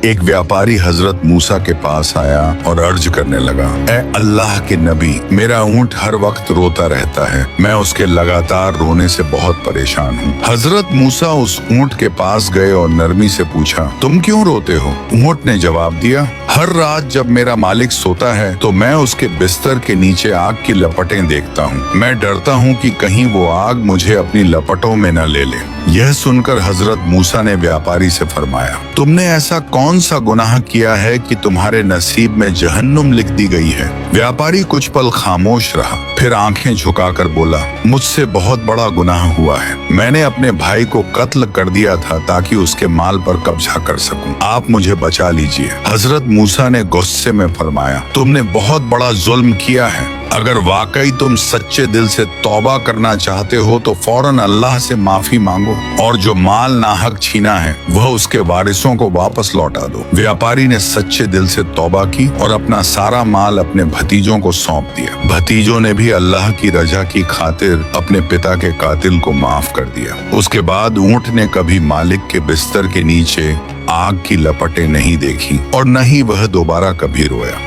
एक व्यापारी हजरत मूसा के पास आया और अर्ज करने लगा, ए अल्लाह के नबी, मेरा ऊंट हर वक्त रोता रहता है, मैं उसके लगातार रोने से बहुत परेशान हूँ। हजरत मूसा उस ऊंट के पास गए और नरमी से पूछा, तुम क्यों रोते हो? ऊंट ने जवाब दिया, हर रात जब मेरा मालिक सोता है तो मैं उसके बिस्तर के नीचे आग की लपटें देखता हूँ। मैं डरता हूँ कि कहीं वो आग मुझे अपनी लपटों में न ले ले। यह सुनकर हजरत मूसा ने व्यापारी से फरमाया, तुमने ऐसा कौन सा गुनाह किया है कि तुम्हारे नसीब में जहन्नुम लिख दी गई है? व्यापारी कुछ पल खामोश रहा, फिर आंखें झुकाकर बोला, मुझसे बहुत बड़ा गुनाह हुआ है। मैंने अपने भाई को कत्ल कर दिया था ताकि उसके माल पर कब्जा कर सकूं। आप मुझे बचा लीजिए। हजरत मूसा ने गुस्से में फरमाया, तुमने बहुत बड़ा जुल्म किया है। अगर वाकई तुम सच्चे दिल से तौबा करना चाहते हो तो फौरन अल्लाह से माफी मांगो और जो माल नाहक छीना है वह उसके वारिसों को वापस लौटा दो। व्यापारी ने सच्चे दिल से तौबा की और अपना सारा माल अपने भतीजों को सौंप दिया। भतीजों ने भी अल्लाह की रजा की खातिर अपने पिता के कातिल को माफ कर दिया। उसके बाद ऊंट ने कभी मालिक के बिस्तर के नीचे आग की लपटें नहीं देखी और न ही वह दोबारा कभी रोया।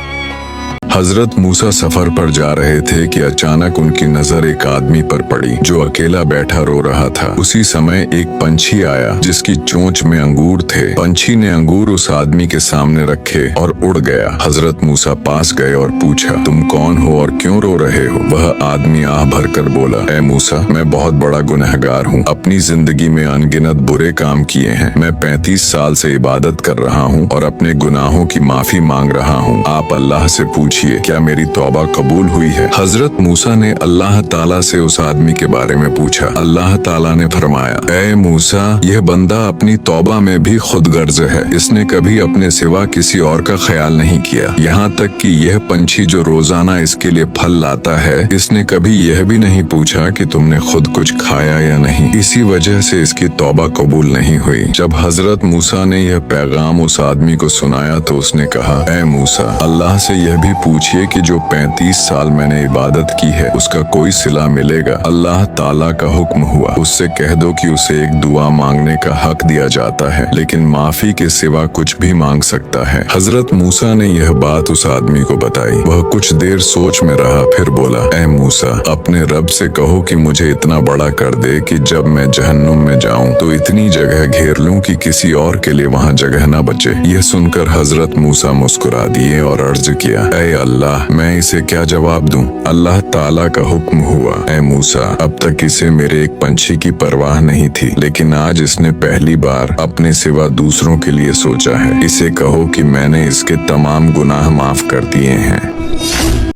हजरत मूसा सफर पर जा रहे थे कि अचानक उनकी नजर एक आदमी पर पड़ी जो अकेला बैठा रो रहा था। उसी समय एक पंछी आया जिसकी चोंच में अंगूर थे। पंछी ने अंगूर उस आदमी के सामने रखे और उड़ गया। हजरत मूसा पास गए और पूछा, तुम कौन हो और क्यों रो रहे हो? वह आदमी आह भरकर बोला, ए मूसा, मैं बहुत बड़ा गुनहगार हूँ। अपनी जिंदगी में अनगिनत बुरे काम किए हैं। मैं 35 साल से इबादत कर रहा हूँ और अपने गुनाहों की माफी मांग रहा हूँ। आप अल्लाह से पूछिए क्या मेरी तौबा कबूल हुई है? हजरत मूसा ने अल्लाह ताला से उस आदमी के बारे में पूछा। अल्लाह ताला ने फरमाया, ए मूसा, यह बंदा अपनी तौबा में भी खुदगर्ज है। इसने कभी अपने सिवा किसी और का ख्याल नहीं किया। यहाँ तक कि यह पंछी जो रोजाना इसके लिए फल लाता है, इसने कभी यह भी नहीं पूछा कि तुमने खुद कुछ खाया या नहीं। इसी वजह से इसकी तौबा कबूल नहीं हुई। जब हजरत मूसा ने यह पैगाम उस आदमी को सुनाया तो उसने कहा, ए मूसा, अल्लाह से यह भी पूछिए कि जो 35 साल मैंने इबादत की है उसका कोई सिला मिलेगा। अल्लाह ताला का हुक्म हुआ, उससे कह दो कि उसे एक दुआ मांगने का हक दिया जाता है, लेकिन माफी के सिवा कुछ भी मांग सकता है। हजरत मूसा ने यह बात उस आदमी को बताई। वह कुछ देर सोच में रहा, फिर बोला, ए मूसा, अपने रब से कहो कि मुझे इतना बड़ा कर दे कि जब मैं जहन्नुम में जाऊं तो इतनी जगह घेर लूं कि किसी और के लिए वहां जगह न बचे। यह सुनकर हजरत मूसा मुस्कुरा दिए और अर्ज किया, ए अल्लाह, मैं इसे क्या जवाब दूं? अल्लाह ताला का हुक्म हुआ, ए मूसा, अब तक इसे मेरे एक पंछी की परवाह नहीं थी, लेकिन आज इसने पहली बार अपने सिवा दूसरों के लिए सोचा है। इसे कहो कि मैंने इसके तमाम गुनाह माफ कर दिए हैं।